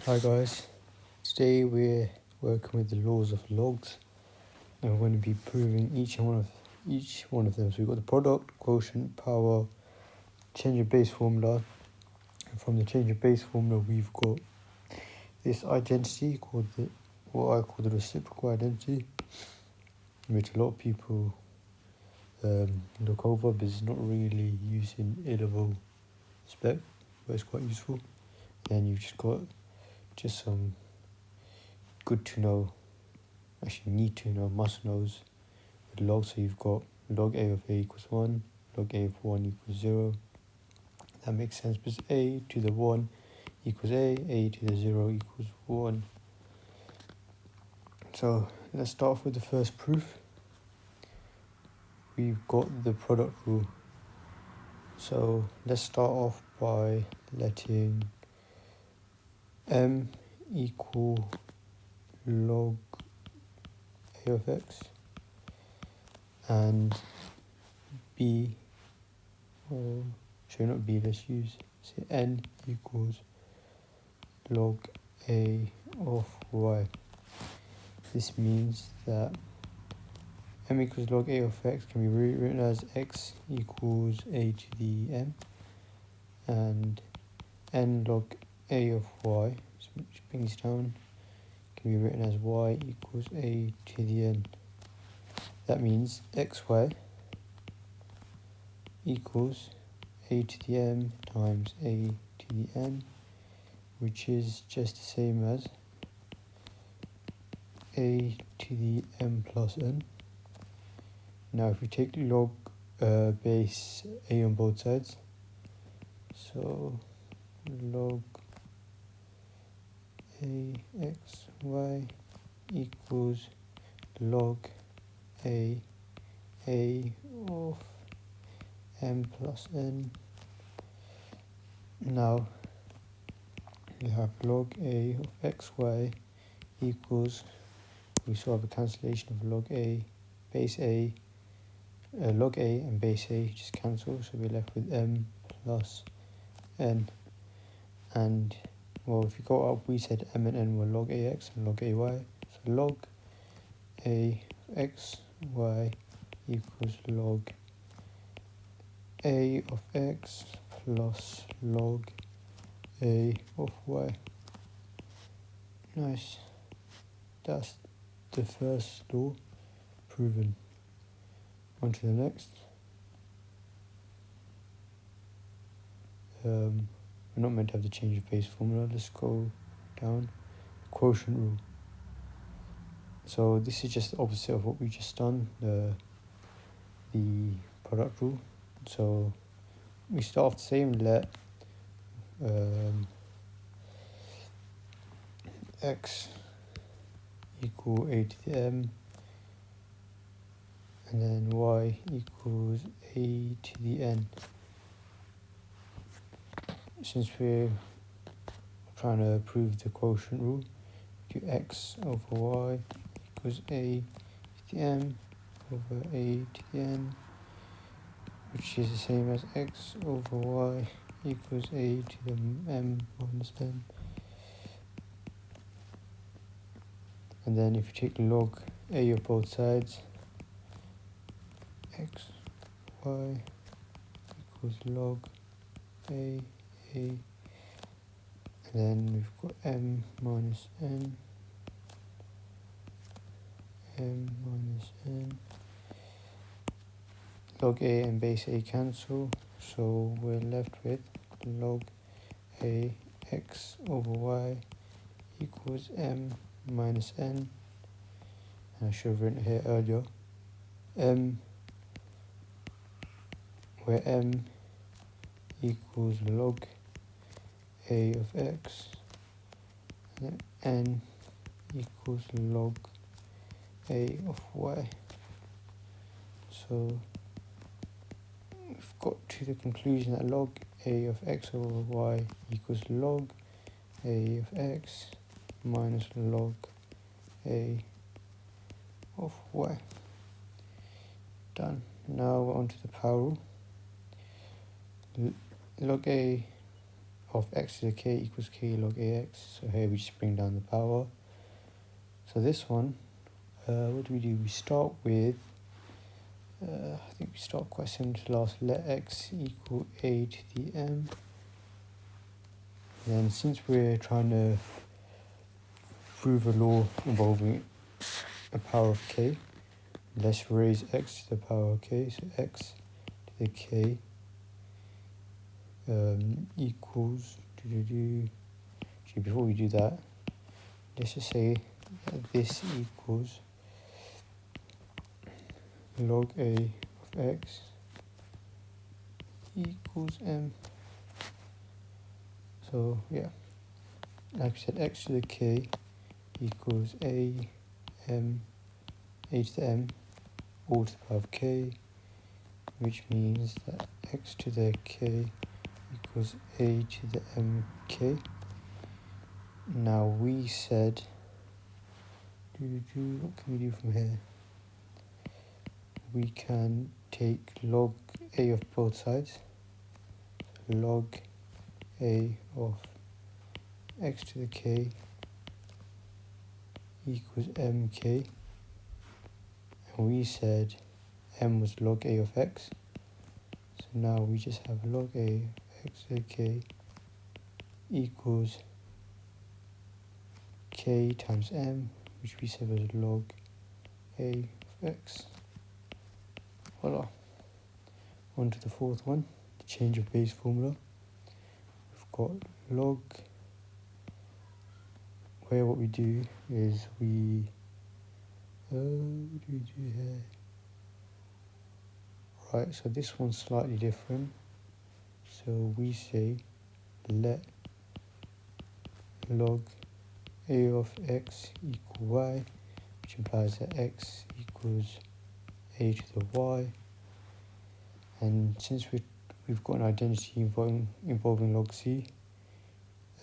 Hi guys, today we're working with the laws of logs and we're going to be proving each one of them. So we've got the product, quotient, power, change of base formula, and from the change of base formula we've got this identity called what I call the reciprocal identity, which a lot of people look over but it's not really used in A-level spec, but it's quite useful. Then you've just got some good to know, actually need to know, must knows with logs. So you've got log a of a equals 1, log a of 1 equals 0. That makes sense because a to the 1 equals a to the 0 equals 1. So let's start off with the first proof. We've got the product rule. So let's start off by letting m equal log a of x and b, not b, let's use say n equals log a of y. This means that m equals log a of x can be rewritten as x equals a to the m, and n log a of y, which brings down, can be written as y equals a to the n. That means xy equals a to the m times a to the n, which is just the same as a to the m plus n. Now if we take log base a on both sides, so log a x y equals log a of m plus n. Now we have log a of xy equals, we still have a cancellation of log a, base a, log a and base a just cancel, so we're left with m plus n. And well, if you go up, we said m and n were log ax and log ay, so log a of x y equals log a of x plus log a of y. Nice. That's the first law proven. On to the next. We're not meant to have the change of base formula. Let's go down. Quotient rule. So this is just the opposite of what we just done, the product rule. So we start off the same, let x equal a to the m, and then y equals a to the n. Since we're trying to prove the quotient rule, do x over y equals a to the m over a to the n, which is the same as x over y equals a to the m minus n. And then if you take log a of both sides, x y equals log a, and then we've got m minus n, log a and base a cancel, so we're left with log a x over y equals m minus n, and I should have written it here earlier, where m equals log a of x, and n equals log a of y. So we've got to the conclusion that log a of x over y equals log a of x minus log a of y. Done. Now we're on to the power rule. Log a of x to the k equals k log ax. So here we just bring down the power. So this one, what do? We start with, I think we start quite similar to last. Let x equal a to the m. And since we're trying to prove a law involving a power of k, let's raise x to the power of k. So x to the k equals, actually before we do that, let's just say that this equals log a of x equals m. So yeah, like I said, x to the k equals a to the m, all to the power of k, which means that x to the k equals a to the mk. Now we said, what can we do from here? We can take log a of both sides, log a of x to the k equals mk, and we said m was log a of x, so now we just have log a of x to the k equals k times m, which we said was log a of x. Voila. On to the fourth one, the change of base formula. We've got log, where what we do is we, what do we do here? Right, so this one's slightly different. So we say let log a of x equal y, which implies that x equals a to the y. And since we've got an identity involving log c,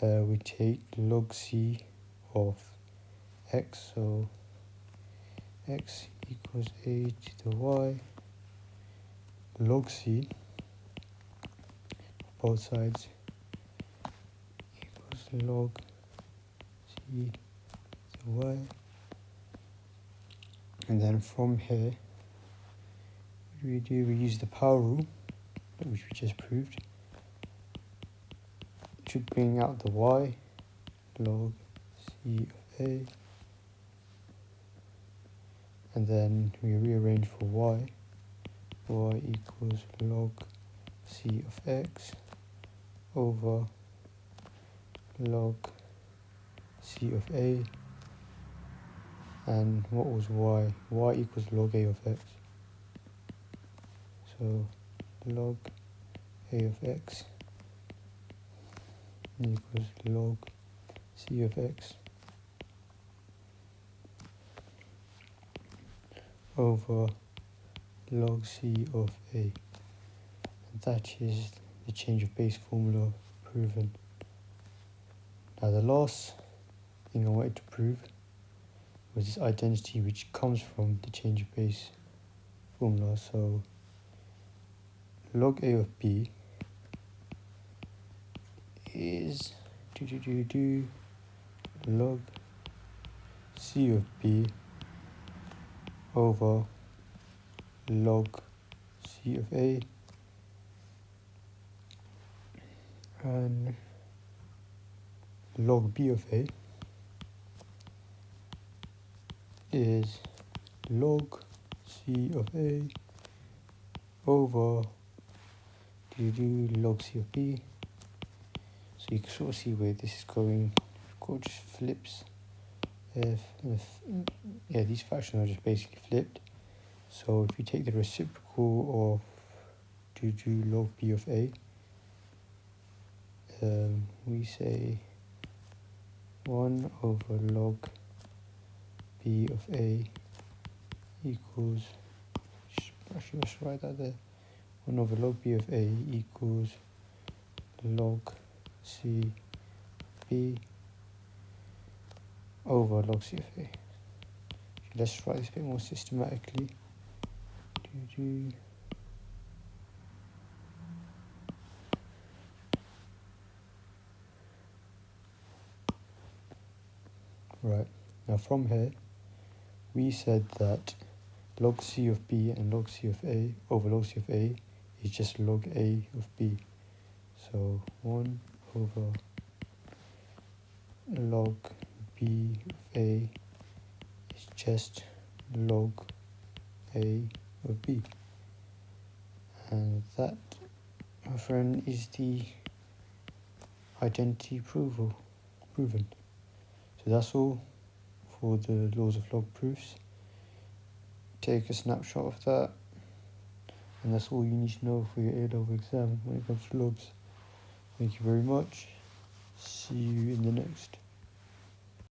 we take log c of x, so x equals a to the y, log c, both sides, equals log c to the y. And then from here, what do? We use the power rule, which we just proved. It should bring out the y, log c of a, and then we rearrange for y equals log c of x over log c of a, and what was y? Y equals log a of x, so log a of x equals log c of x over log c of a. And that is the change of base formula proven. Now the last thing I wanted to prove was this identity which comes from the change of base formula. So log a of b is log c of b over log c of a, and log b of a is log c of a over log c of b. So you can sort of see where this is going. It just flips. Yeah, these fractions are just basically flipped. So if you take the reciprocal of log b of a, we say 1 over log b of a equals, actually let's write that there, 1 over log b of a equals log c b over log c of a. Let's write this a bit more systematically. Right, now from here, we said that log C of B and log C of A over log C of A is just log A of B. So 1 over log B of A is just log A of B. And that, my friend, is the identity proven. So that's all for the laws of log proofs. Take a snapshot of that, and that's all you need to know for your A-level exam when it comes to logs. Thank you very much. See you in the next.